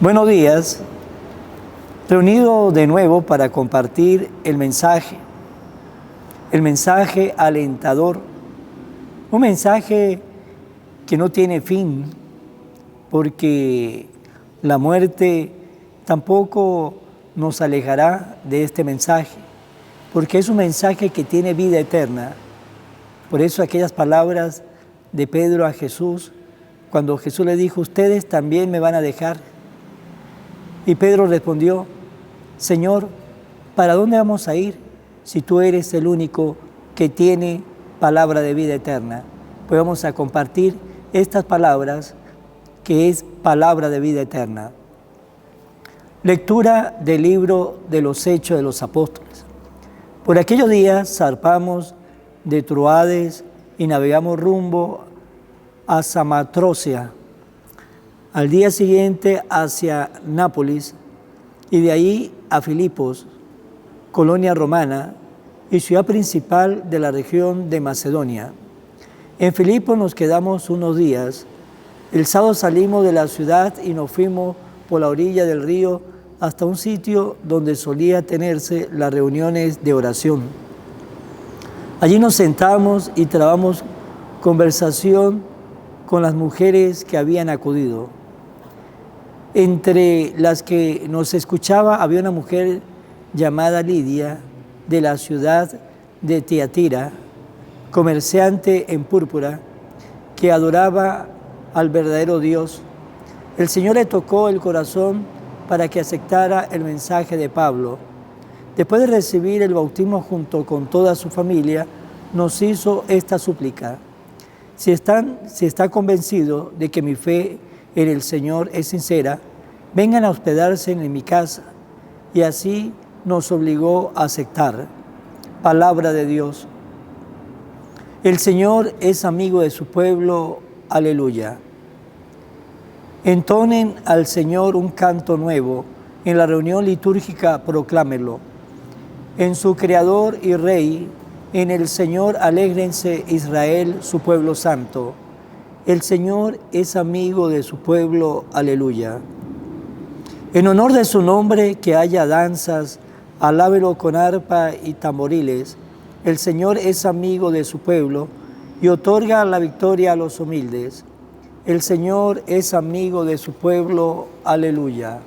Buenos días, reunido de nuevo para compartir el mensaje alentador, un mensaje que no tiene fin, porque la muerte tampoco nos alejará de este mensaje, porque es un mensaje que tiene vida eterna. Por eso aquellas palabras de Pedro a Jesús, cuando Jesús le dijo, ustedes también me van a dejar. Y Pedro respondió, Señor, ¿para dónde vamos a ir si tú eres el único que tiene palabra de vida eterna? Pues vamos a compartir estas palabras, que es palabra de vida eterna. Lectura del libro de los Hechos de los Apóstoles. Por aquellos días zarpamos de Troades y navegamos rumbo a Samatrocia. Al día siguiente hacia Nápoles y de ahí a Filipos, colonia romana y ciudad principal de la región de Macedonia. En Filipos nos quedamos unos días. El sábado salimos de la ciudad y nos fuimos por la orilla del río hasta un sitio donde solía tenerse las reuniones de oración. Allí nos sentamos y trabamos conversación con las mujeres que habían acudido. Entre las que nos escuchaba había una mujer llamada Lidia, de la ciudad de Tiatira, comerciante en púrpura, que adoraba al verdadero Dios. El Señor le tocó el corazón para que aceptara el mensaje de Pablo. Después de recibir el bautismo junto con toda su familia, nos hizo esta súplica. Si está convencido de que mi fe en el Señor es sincera, vengan a hospedarse en mi casa. Y así nos obligó a aceptar. Palabra de Dios. El Señor es amigo de su pueblo. Aleluya. Entonen al Señor un canto nuevo. En la reunión litúrgica proclámenlo. En su Creador y Rey, en el Señor alégrense Israel, su pueblo santo. El Señor es amigo de su pueblo. Aleluya. En honor de su nombre, que haya danzas, alábelo con arpa y tamboriles. El Señor es amigo de su pueblo y otorga la victoria a los humildes. El Señor es amigo de su pueblo. Aleluya.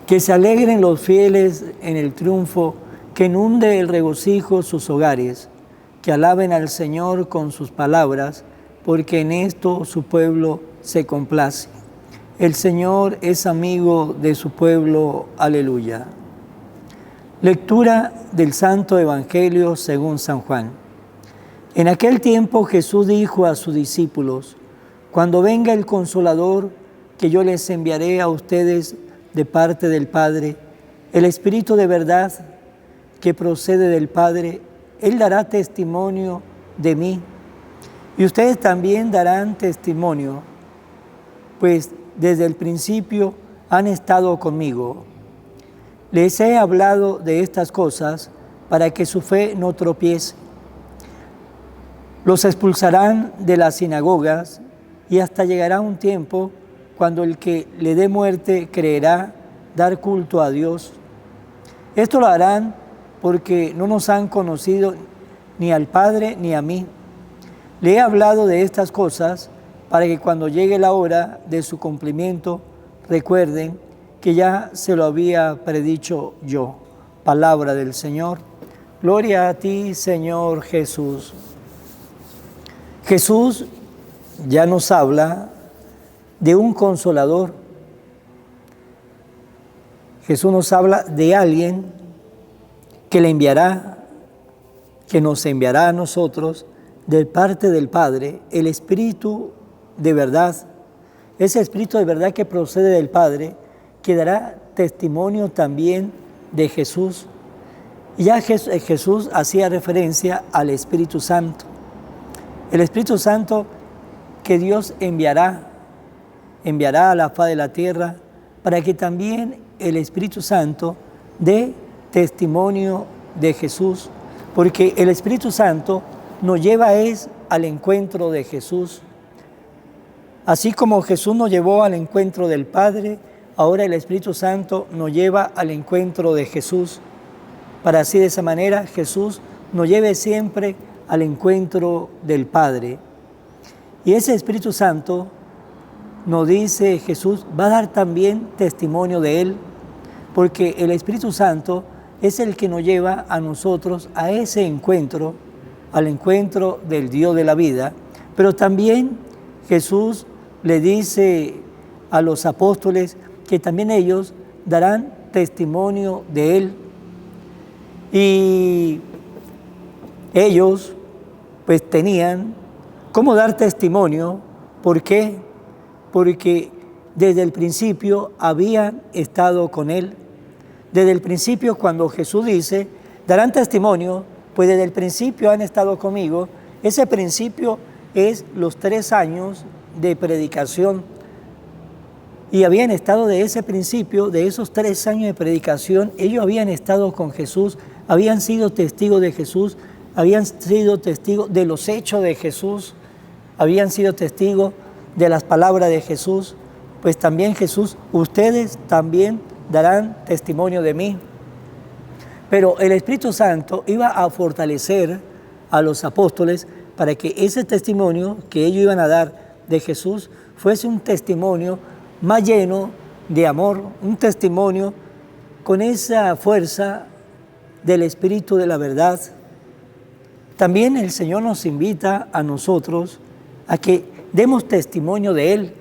Que se alegren los fieles en el triunfo, que inunde el regocijo sus hogares, que alaben al Señor con sus palabras, porque en esto su pueblo se complace. El Señor es amigo de su pueblo. Aleluya. Lectura del Santo Evangelio según San Juan. En aquel tiempo Jesús dijo a sus discípulos, cuando venga el Consolador, que yo les enviaré a ustedes de parte del Padre, el Espíritu de verdad que procede del Padre, Él dará testimonio de mí. Y ustedes también darán testimonio, pues desde el principio han estado conmigo. Les he hablado de estas cosas para que su fe no tropiece. Los expulsarán de las sinagogas y hasta llegará un tiempo cuando el que le dé muerte creerá dar culto a Dios. Esto lo harán porque no nos han conocido ni al Padre ni a mí. Le he hablado de estas cosas para que cuando llegue la hora de su cumplimiento, recuerden que ya se lo había predicho yo. Palabra del Señor. Gloria a ti, Señor Jesús. Jesús ya nos habla de un consolador. Jesús nos habla de alguien que le enviará, que nos enviará a nosotros de parte del Padre, el Espíritu de verdad. Ese Espíritu de verdad que procede del Padre, que dará testimonio también de Jesús. Y ya Jesús hacía referencia al Espíritu Santo. El Espíritu Santo que Dios enviará a la faz de la tierra para que también el Espíritu Santo dé testimonio de Jesús, porque el Espíritu Santo nos lleva al encuentro de Jesús. Así como Jesús nos llevó al encuentro del Padre, ahora el Espíritu Santo nos lleva al encuentro de Jesús, para así de esa manera Jesús nos lleve siempre al encuentro del Padre. Y ese Espíritu Santo, nos dice Jesús, va a dar también testimonio de Él, porque el Espíritu Santo es el que nos lleva a nosotros a ese encuentro, al encuentro del Dios de la vida. Pero también Jesús le dice a los apóstoles que también ellos darán testimonio de Él. Y ellos pues tenían cómo dar testimonio. ¿Por qué? Porque desde el principio habían estado con Él. Desde el principio, cuando Jesús dice, darán testimonio, pues desde el principio han estado conmigo. Ese principio es los 3 años de predicación. Y habían estado de ese principio, de esos 3 años de predicación, ellos habían estado con Jesús, habían sido testigos de Jesús, habían sido testigos de los hechos de Jesús, habían sido testigos de las palabras de Jesús. Pues también Jesús, ustedes también darán testimonio de mí. Pero el Espíritu Santo iba a fortalecer a los apóstoles para que ese testimonio que ellos iban a dar de Jesús fuese un testimonio más lleno de amor, un testimonio con esa fuerza del Espíritu de la verdad. También el Señor nos invita a nosotros a que demos testimonio de Él,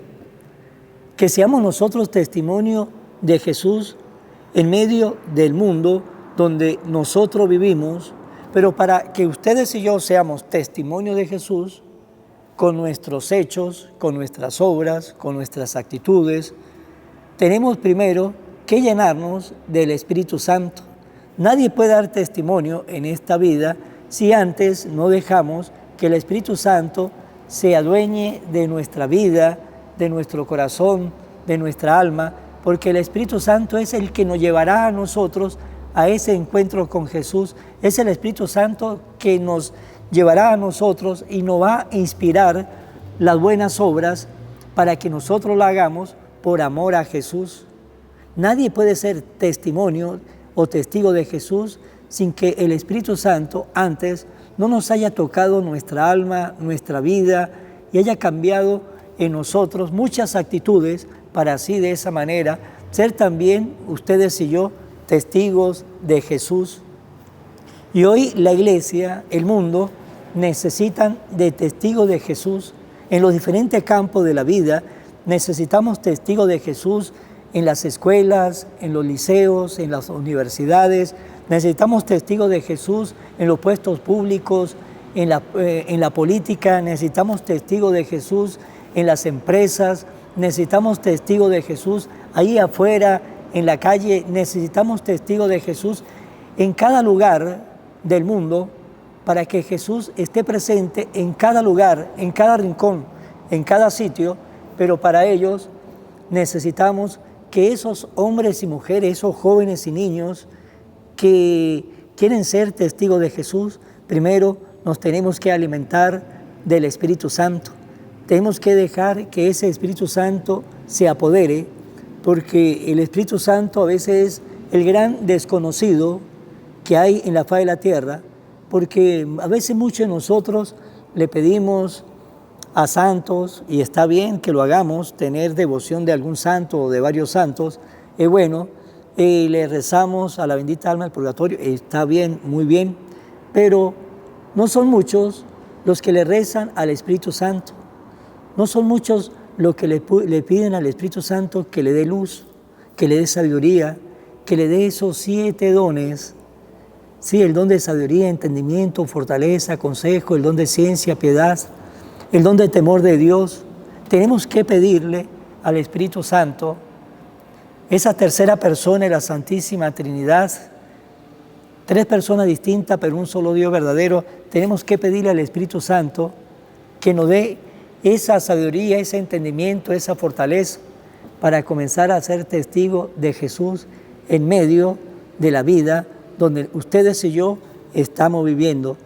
que seamos nosotros testimonio de Jesús en medio del mundo donde nosotros vivimos, pero para que ustedes y yo seamos testimonio de Jesús, con nuestros hechos, con nuestras obras, con nuestras actitudes, tenemos primero que llenarnos del Espíritu Santo. Nadie puede dar testimonio en esta vida si antes no dejamos que el Espíritu Santo se adueñe de nuestra vida, de nuestro corazón, de nuestra alma, porque el Espíritu Santo es el que nos llevará a nosotros a ese encuentro con Jesús. Es el Espíritu Santo que nos llevará a nosotros y nos va a inspirar las buenas obras para que nosotros la hagamos por amor a Jesús. Nadie puede ser testimonio o testigo de Jesús sin que el Espíritu Santo antes no nos haya tocado nuestra alma, nuestra vida y haya cambiado en nosotros muchas actitudes para así de esa manera ser también ustedes y yo testigos de Jesús. Y hoy la iglesia, el mundo, necesitan de testigos de Jesús en los diferentes campos de la vida. Necesitamos testigos de Jesús en las escuelas, en los liceos, en las universidades. Necesitamos testigos de Jesús en los puestos públicos, en la política. Necesitamos testigos de Jesús en las empresas. Necesitamos testigos de Jesús ahí afuera, en la calle. Necesitamos testigos de Jesús en cada lugar del mundo para que Jesús esté presente en cada lugar, en cada rincón, en cada sitio. Pero para ellos necesitamos que esos hombres y mujeres, esos jóvenes y niños que quieren ser testigos de Jesús, primero nos tenemos que alimentar del Espíritu Santo. Tenemos que dejar que ese Espíritu Santo se apodere, porque el Espíritu Santo a veces es el gran desconocido que hay en la faz de la tierra, porque a veces muchos de nosotros le pedimos a santos, y está bien que lo hagamos, tener devoción de algún santo o de varios santos, es bueno, le rezamos a la bendita alma del purgatorio, está bien, muy bien, pero no son muchos los que le rezan al Espíritu Santo, no son muchos los que le piden al Espíritu Santo que le dé luz, que le dé sabiduría, que le dé esos 7 dones. Sí, el don de sabiduría, entendimiento, fortaleza, consejo, el don de ciencia, piedad, el don de temor de Dios. Tenemos que pedirle al Espíritu Santo, esa tercera persona de la Santísima Trinidad, 3 personas distintas pero un solo Dios verdadero. Tenemos que pedirle al Espíritu Santo que nos dé esa sabiduría, ese entendimiento, esa fortaleza para comenzar a ser testigos de Jesús en medio de la vida donde ustedes y yo estamos viviendo.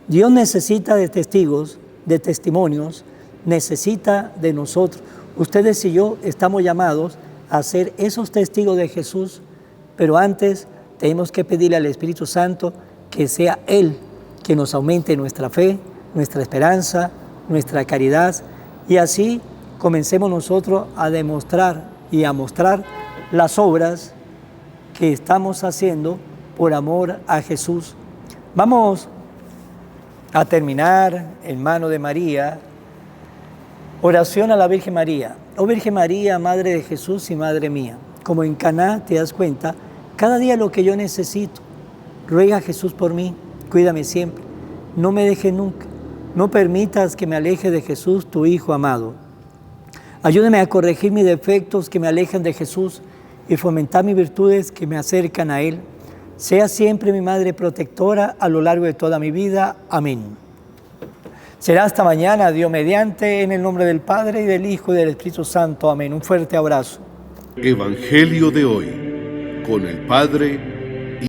Dios necesita de testigos, de testimonios, necesita de nosotros. Ustedes y yo estamos llamados a ser esos testigos de Jesús, pero antes tenemos que pedirle al Espíritu Santo que sea Él que nos aumente nuestra fe, nuestra esperanza, nuestra caridad, y así comencemos nosotros a demostrar y a mostrar las obras que estamos haciendo por amor a Jesús. Vamos a terminar en mano de María. Oración a la Virgen María. Oh Virgen María, Madre de Jesús y Madre mía, como en Caná te das cuenta, cada día lo que yo necesito. Ruega a Jesús por mí, cuídame siempre, no me dejes nunca, no permitas que me aleje de Jesús, tu Hijo amado. Ayúdame a corregir mis defectos que me alejan de Jesús y fomentar mis virtudes que me acercan a Él. Sea siempre mi Madre protectora a lo largo de toda mi vida. Amén. Será hasta mañana, Dios mediante, en el nombre del Padre, y del Hijo, y del Espíritu Santo. Amén. Un fuerte abrazo. Evangelio de hoy, con el Padre